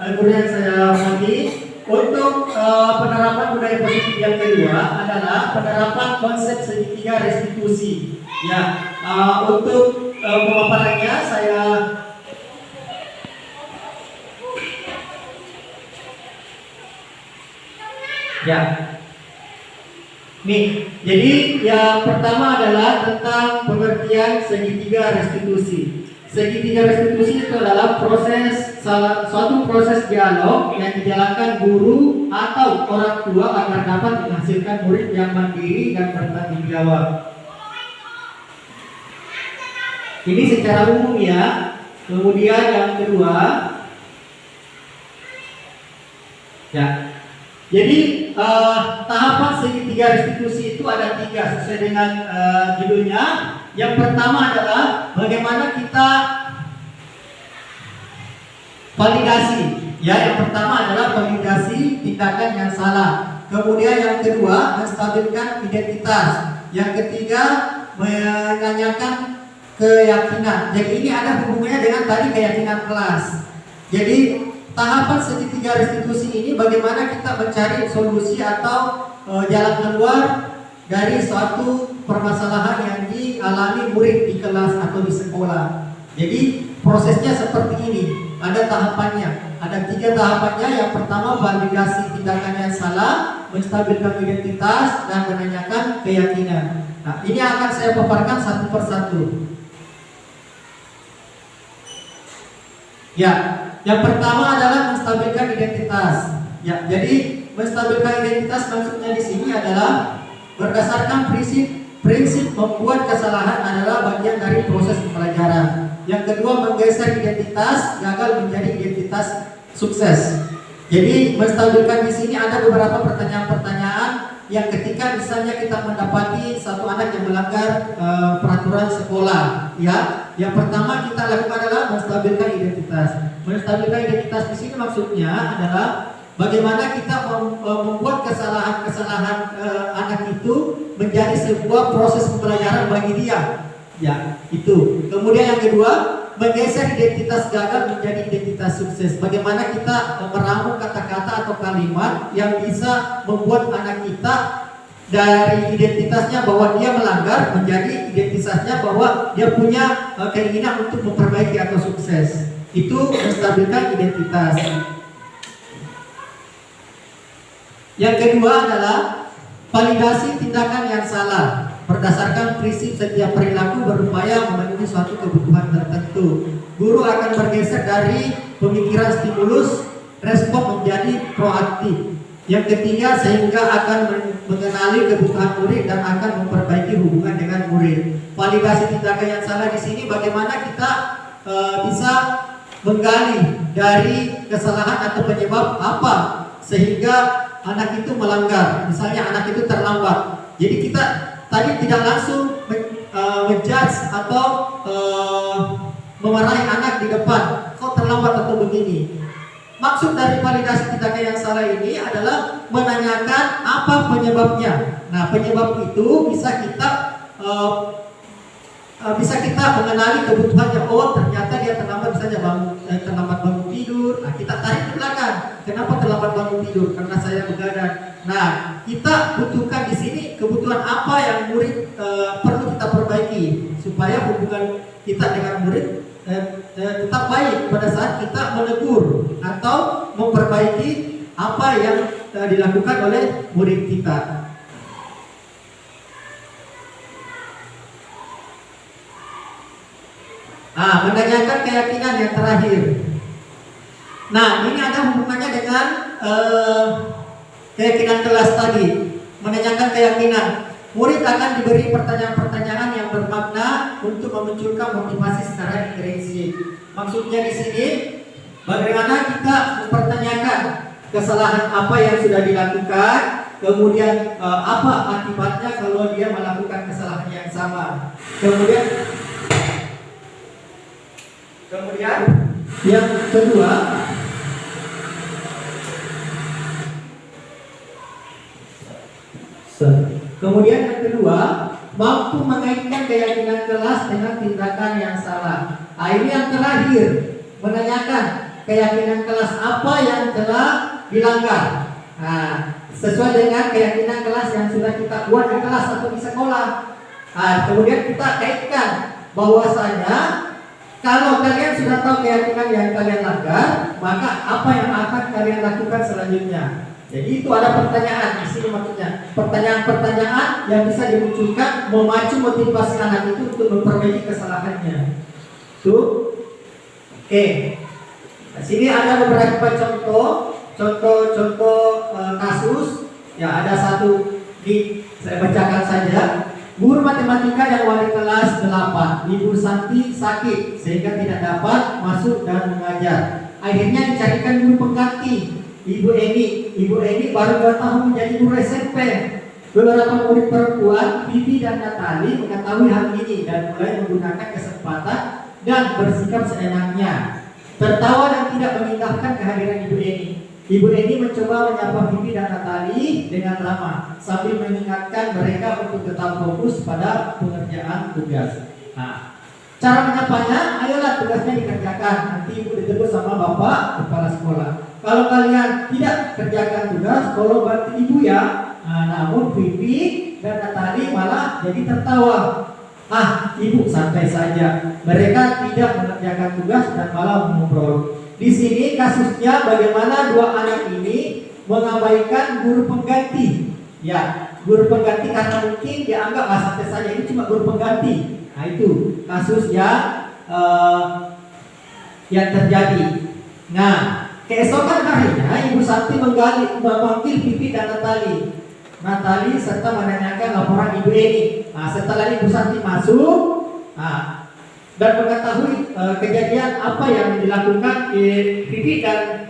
Guru yang saya hormati, untuk penerapan budaya positif yang kedua adalah penerapan konsep segitiga restitusi. Ya, untuk pemaparannya saya nih, jadi yang pertama adalah tentang pengertian segitiga restitusi. Segitiga restitusi itu adalah suatu proses dialog yang dijalankan guru atau orang tua agar dapat menghasilkan murid yang mandiri dan bertanggung jawab. Ini secara umum ya. Kemudian yang kedua, ya. Jadi tahapan segitiga restitusi itu ada 3 sesuai dengan judulnya. Yang pertama adalah bagaimana kita validasi. Ya, yang pertama adalah validasi tindakan yang salah. Kemudian yang kedua menstabilkan identitas. Yang ketiga menanyakan keyakinan. Jadi ini ada hubungannya dengan tadi keyakinan kelas. Jadi tahapan segitiga restitusi ini bagaimana kita mencari solusi atau jalan keluar dari suatu permasalahan yang dialami murid di kelas atau di sekolah. Jadi prosesnya seperti ini, ada tahapannya, ada 3 tahapannya. Yang pertama validasi tindakan yang salah, menstabilkan identitas, dan menanyakan keyakinan. Nah, ini akan saya paparkan satu persatu. Ya, yang pertama adalah menstabilkan identitas. Ya, jadi menstabilkan identitas maksudnya di sini adalah berdasarkan prinsip membuat kesalahan adalah bagian dari proses pembelajaran. Yang kedua menggeser identitas gagal menjadi identitas sukses. Jadi menstabilkan di sini ada beberapa pertanyaan-pertanyaan yang ketika misalnya kita mendapati satu anak yang melanggar peraturan sekolah, ya, yang pertama kita lakukan adalah menstabilkan identitas. Menstabilkan identitas di sini maksudnya adalah bagaimana kita membuat kesalahan anak itu menjadi sebuah proses pembelajaran bagi dia. Ya, itu. Kemudian yang kedua, menggeser identitas gagal menjadi identitas sukses. Bagaimana kita meramu kata-kata atau kalimat yang bisa membuat anak kita dari identitasnya bahwa dia melanggar menjadi identitasnya bahwa dia punya keinginan untuk memperbaiki atau sukses. Itu menstabilkan identitas. Yang kedua adalah validasi tindakan yang salah. Berdasarkan prinsip setiap perilaku berupaya memenuhi suatu kebutuhan tertentu. Guru akan bergeser dari pemikiran stimulus respon menjadi proaktif. Yang ketiga sehingga akan mengenali kebutuhan murid dan akan memperbaiki hubungan dengan murid. Validasi tindakan yang salah di sini bagaimana kita bisa menggali dari kesalahan atau penyebab apa sehingga anak itu melanggar. Misalnya anak itu terlambat. Jadi kita tadi tidak langsung menjudge atau memarahi anak di depan, kok terlambat atau begini. Maksud dari validasi tindakan yang salah ini adalah menanyakan apa penyebabnya. Nah, penyebab itu bisa kita mengenali kebutuhannya. Oh, ternyata dia terlambat misalnya terlambat bangun tidur. Nah, kita tarik ke belakang. Kenapa terlambat bangun tidur? Karena saya begadang. Nah, kita butuhkan di sini kebutuhan apa yang murid perlu kita perbaiki supaya hubungan kita dengan murid tetap baik pada saat kita menegur atau memperbaiki apa yang dilakukan oleh murid kita. Menanyakan keyakinan yang terakhir. Nah, ini ada hubungannya dengan keyakinan kelas tadi. Menanyakan keyakinan. Murid akan diberi pertanyaan-pertanyaan yang bermakna untuk memunculkan motivasi secara intrinsik. Maksudnya di sini, bagaimana kita mempertanyakan kesalahan apa yang sudah dilakukan, kemudian apa akibatnya kalau dia melakukan kesalahan yang sama. Kemudian yang kedua, mampu mengaitkan keyakinan kelas dengan tindakan yang salah. Ini yang terakhir, menanyakan keyakinan kelas apa yang telah dilanggar. Nah, sesuai dengan keyakinan kelas yang sudah kita buat di kelas atau di sekolah. Nah, kemudian kita kaitkan bahwasanya kalau kalian sudah tahu keyakinan yang kalian langgar, maka apa yang akan kalian lakukan selanjutnya. Jadi itu ada pertanyaan di sini maksudnya. Pertanyaan-pertanyaan yang bisa dimunculkan memacu motivasi anak itu untuk memperbaiki kesalahannya. Tuh. Oke. Nah, sini ada beberapa contoh kasus. Ya, ada satu saya bacakan saja. Guru matematika yang wali kelas 8, Ibu Santi sakit sehingga tidak dapat masuk dan mengajar. Akhirnya dicarikan guru pengganti, Ibu Eni baru 2 tahun menjadi guru SMP. Beberapa murid perempuan, Vivi dan Natali, mengetahui hal ini dan mulai menggunakan kesempatan dan bersikap seenaknya. Tertawa dan tidak mengindahkan kehadiran Ibu Eni. Ibu Eni mencoba menyapa Vivi dan Natali dengan ramah sambil mengingatkan mereka untuk tetap fokus pada pengerjaan tugas. Nah, cara menyapanya, ayolah tugasnya dikerjakan. Nanti ibu ditegur sama bapak kepala sekolah. Kalau kalian tidak kerjakan tugas, tolong bantu ibu ya. Nah, namun Vivi dan Natali malah jadi tertawa. Ibu santai saja. Mereka tidak mengerjakan tugas dan malah mengobrol. Di sini kasusnya bagaimana dua anak ini mengabaikan guru pengganti. Ya, guru pengganti karena mungkin dianggap santai saja, ini cuma guru pengganti. Nah, itu kasus yang terjadi. Nah, keesokan harinya Ibu Santi memanggil Vivi dan Natali serta menanyakan laporan Ibu Eni. Nah, setelah Ibu Santi masuk, dan mengetahui kejadian apa yang dilakukan Vivi dan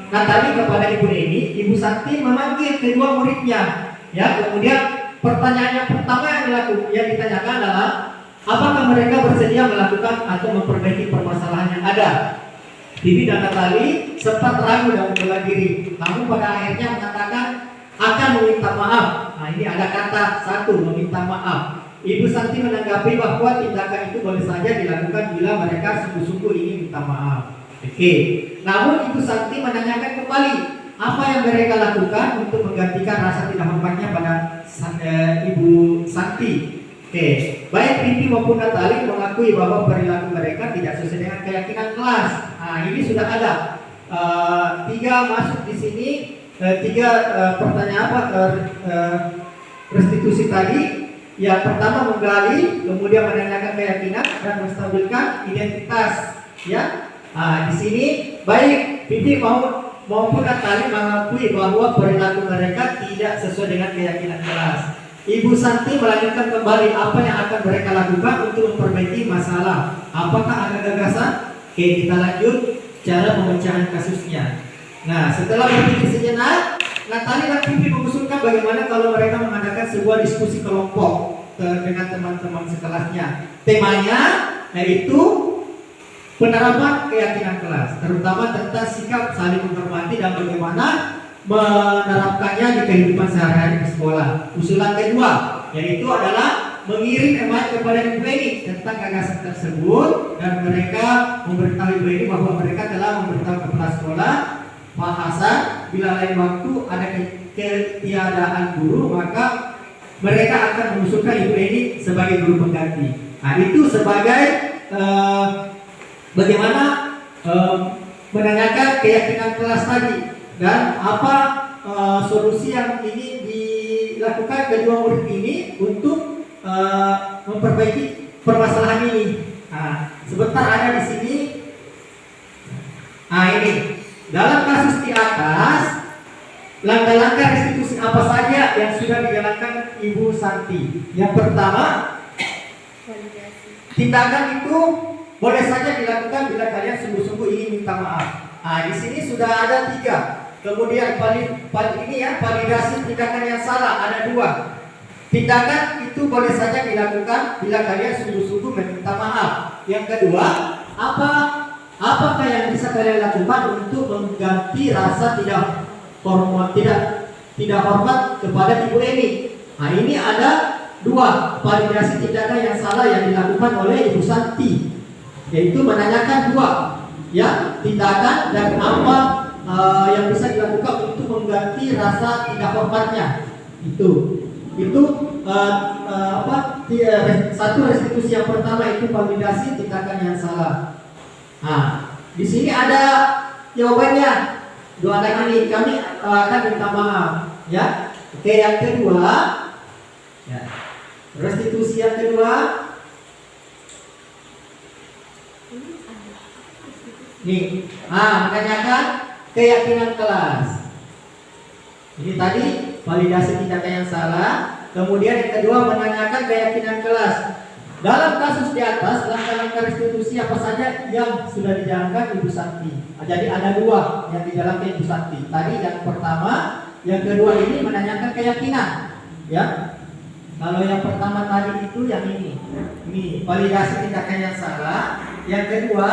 Natali kepada Ibu Eni, Ibu Santi memanggil kedua muridnya. Ya, kemudian pertanyaan yang pertama yang ditanyakan adalah apakah mereka bersedia melakukan atau memperbaiki permasalahan yang ada. Vivi dan Natali sempat ragu dan membela diri, namun pada akhirnya mengatakan akan meminta maaf. Nah, ini ada kata satu, meminta maaf. Ibu Santi menanggapi bahwa tindakan itu boleh saja dilakukan bila mereka sungguh-sungguh ingin minta maaf. Oke. Namun Ibu Santi menanyakan kembali apa yang mereka lakukan untuk menggantikan rasa tidak hormatnya pada Ibu Santi. Oke. Baik Vivi maupun Natali mengakui bahwa perilaku mereka tidak sesuai dengan keyakinan kelas. Nah, ini sudah ada 3 masuk di sini, 3 pertanyaan restitusi tadi. Yang pertama menggali, kemudian menanyakan keyakinan dan menstabilkan identitas. Ya, di sini baik Vivi maupun Natali mengakui bahwa perilaku mereka tidak sesuai dengan keyakinan kelas. Ibu Santi melanjutkan kembali apa yang akan mereka lakukan untuk memperbaiki masalah. Apakah ada gagasan? Oke, kita lanjut cara pemecahan kasusnya. Nah, setelah berpikir sejenak, Natali dan Vivi mengusulkan bagaimana kalau mereka mengadakan sebuah diskusi kelompok dengan teman-teman sekelasnya. Temanya yaitu penerapan keyakinan kelas, terutama tentang sikap saling menghormati dan bagaimana menerapkannya di kehidupan sehari-hari di sekolah. Usulan kedua yaitu adalah mengirim email kepada Ibu Eni tentang gagasan tersebut dan mereka memberitahu Ibu Eni bahwa mereka telah memberitahu kepala sekolah Pak Hasan bila lain waktu ada ketiadaan guru maka mereka akan mengusulkan Ibu Eni sebagai guru pengganti. Nah, itu sebagai bagaimana menanyakan keyakinan kelas tadi dan apa solusi yang ini dilakukan kedua murid ini untuk memperbaiki permasalahan ini. Nah, sebentar ada di sini. Nah, ini dalam kasus di atas, langkah-langkah restitusi apa saja yang sudah dijalankan Ibu Santi? Yang pertama, tindakan itu boleh saja dilakukan bila kalian sungguh-sungguh ingin minta maaf. Nah, di sini sudah ada 3. Kemudian validasi tindakan yang salah ada 2. Tindakan itu boleh saja dilakukan bila kalian sungguh-sungguh meminta maaf. Yang kedua, apakah yang bisa kalian lakukan untuk mengganti rasa tidak hormat kepada Ibu Eni? Nah, ini ada 2 validasi tindakan yang salah yang dilakukan oleh Ibu Santi, yaitu menanyakan 2. Ya, tindakan dan apa yang bisa dilakukan untuk mengganti rasa tidak hormatnya. Itu satu restitusi yang pertama itu validasi tindakan yang salah. Nah, di sini ada jawabannya. Doakan ini kami akan minta maaf, ya. Oke, yang kedua, ya. Restitusi yang kedua. Nih, menanyakan keyakinan kelas. Ini tadi validasi tindakan yang salah. Kemudian yang kedua menanyakan keyakinan kelas. Dalam kasus di atas, langkah-langkah restitusi apa saja yang sudah dijalankan Ibu Santi? Jadi ada dua yang dijalankan Ibu Santi. Tadi yang pertama, yang kedua ini menanyakan keyakinan. Ya, kalau yang pertama tadi itu yang ini validasi tindakan yang salah. Yang kedua,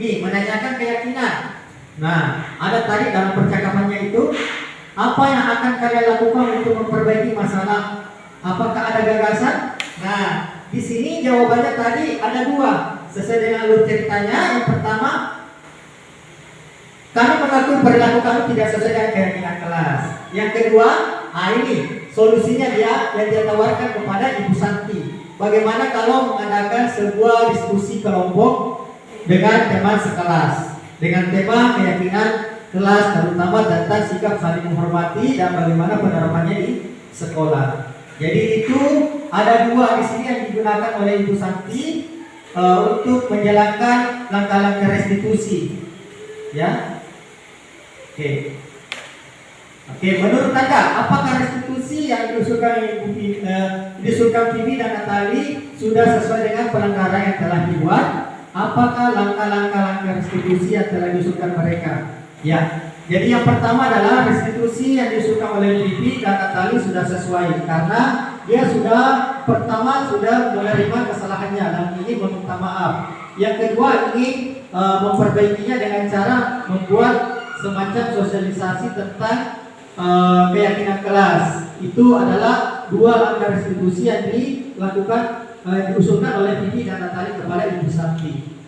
menanyakan keyakinan. Nah, ada tadi dalam percakapannya itu, apa yang akan kalian lakukan untuk memperbaiki masalah? Apakah ada gagasan? Nah, di sini jawabannya tadi ada dua, sesuai dengan alur ceritanya. Yang pertama, kami mengakui perilaku kami tidak sesuai dengan keyakinan kelas. Yang kedua, ini solusinya yang dia tawarkan kepada Ibu Santi. Bagaimana kalau mengadakan sebuah diskusi kelompok dengan tema sekelas, dengan tema keyakinan kelas, terutama tentang sikap saling menghormati dan bagaimana penerapannya di sekolah. Jadi itu ada dua di sini yang digunakan oleh Ibu Santi untuk menjalankan langkah-langkah restitusi. Ya, oke. Menurut Anda, apakah restitusi yang diusulkan Bibi dan Natali sudah sesuai dengan pelanggaran yang telah dibuat? Apakah langkah-langkah restitusi yang telah diusulkan mereka? Ya. Jadi yang pertama adalah restitusi yang diusulkan oleh Bibi dan Natali sudah sesuai karena dia sudah menerima kesalahannya dan ini meminta maaf. Yang kedua ini memperbaikinya dengan cara membuat semacam sosialisasi tentang keyakinan kelas. Itu adalah dua langkah restitusi yang dilakukan diusulkan oleh Bibi dan Natali kepada Ibu Santi.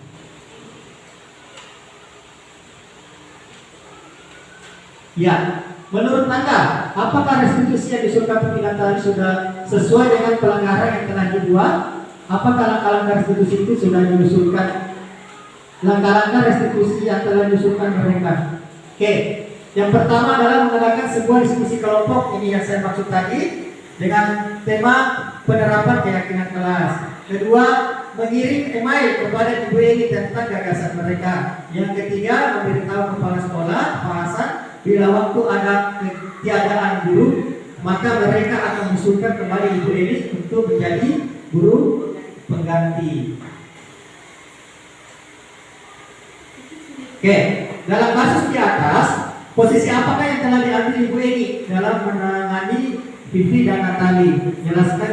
Ya, menurut Anda, apakah restitusi yang diusulkan Bibi dan Natali sudah sesuai dengan pelanggaran yang telah dibuat? Apakah langkah-langkah restitusi itu sudah diusulkan? Langkah-langkah restitusi yang telah diusulkan mereka. Oke, yang pertama adalah mengadakan sebuah diskusi kelompok. Ini yang saya maksud tadi dengan tema penerapan keyakinan kelas. Kedua, mengirim email kepada Ibu Eni tentang gagasan mereka. Yang ketiga, memberitahu kepala sekolah Pak Hasan bila waktu ada ketiadaan guru, maka mereka akan mengusulkan kembali Ibu Eni untuk menjadi guru pengganti. Oke, dalam kasus di atas, posisi apakah yang telah diambil Ibu Eni dalam menangani Bibi dan Natali? Jelaskan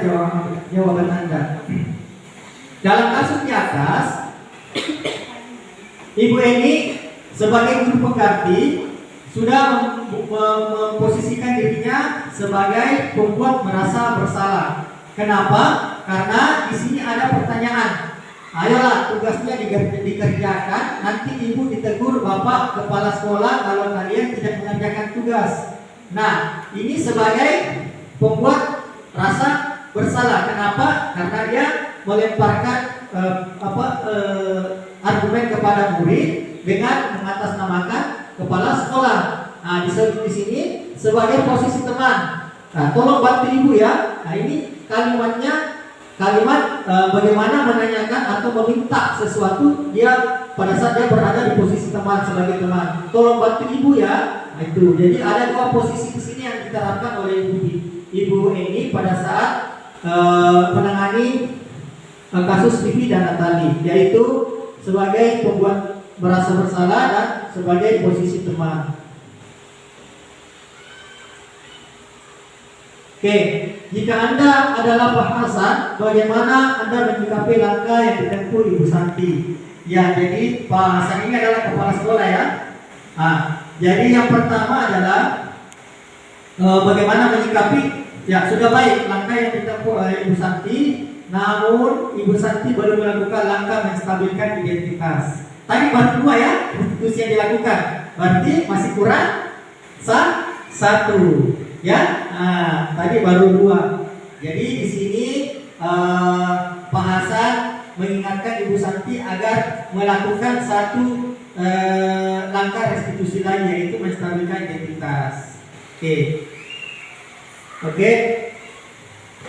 jawaban Anda. Dalam kasus di atas, Ibu Eni sebagai guru pengganti sudah memposisikan dirinya sebagai pembuat merasa bersalah. Kenapa? Karena di sini ada pertanyaan. Ayolah, tugasnya dikerjakan. Nanti ibu ditegur bapak kepala sekolah kalau kalian tidak mengerjakan tugas. Nah, ini sebagai pembuat rasa bersalah. Kenapa? Karena dia melemparkan argumen kepada murid dengan mengatasnamakan kepala sekolah. Nah, di sini sebagai posisi teman. Nah, tolong bantu ibu ya. Nah, ini kalimat bagaimana menanyakan atau meminta sesuatu dia pada saat dia berada di posisi teman, sebagai teman. Tolong bantu ibu ya. Nah, itu. Jadi ada dua posisi di sini yang diterapkan oleh ibu Eni pada saat menangani kasus Bibi dan Natali, yaitu sebagai pembuat merasa bersalah dan sebagai posisi teman. Oke, jika Anda adalah Pak Hasan, bagaimana Anda menyikapi langkah yang ditempuh Ibu Santi? Ya, jadi Pak Hasan ini adalah kepala sekolah ya. Nah, jadi yang pertama adalah bagaimana menyikapi. Ya, sudah baik langkah yang ditempuh oleh Ibu Santi, namun Ibu Santi baru melakukan langkah menstabilkan identitas. Tadi baru dua ya. restitusi yang dilakukan. Berarti masih kurang satu, ya. Nah, tadi baru 2. Jadi di sini Pak Hasan mengingatkan Ibu Santi agar melakukan satu langkah restitusi lain, yaitu menstabilkan identitas. Oke,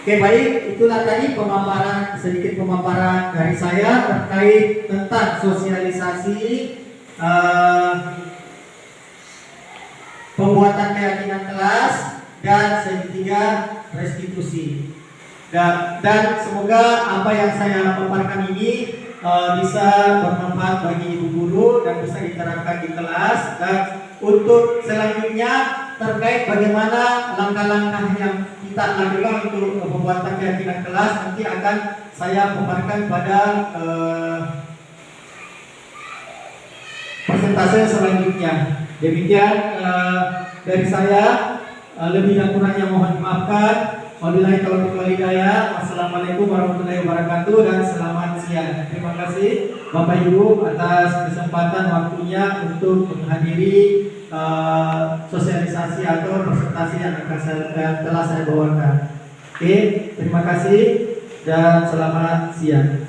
baik. Itulah tadi sedikit pemaparan dari saya terkait tentang sosialisasi pembuatan keyakinan kelas dan segitiga restitusi. Dan semoga apa yang saya paparkan ini bisa bermanfaat bagi ibu guru dan bisa diterapkan di kelas. Dan untuk selanjutnya terkait bagaimana langkah-langkah yang kita lakukan untuk pembuatan keyakinan kelas, nanti akan saya paparkan pada persentase selanjutnya. Demikian dari saya, lebih dan kurangnya mohon dimaafkan. Wabillahi taufiq wal hidayah. Wassalamualaikum warahmatullahi wabarakatuh dan selamat siang. Terima kasih Bapak Ibu atas kesempatan waktunya untuk menghadiri sosialisasi atau presentasi yang telah saya bawakan. Terima kasih dan selamat siang.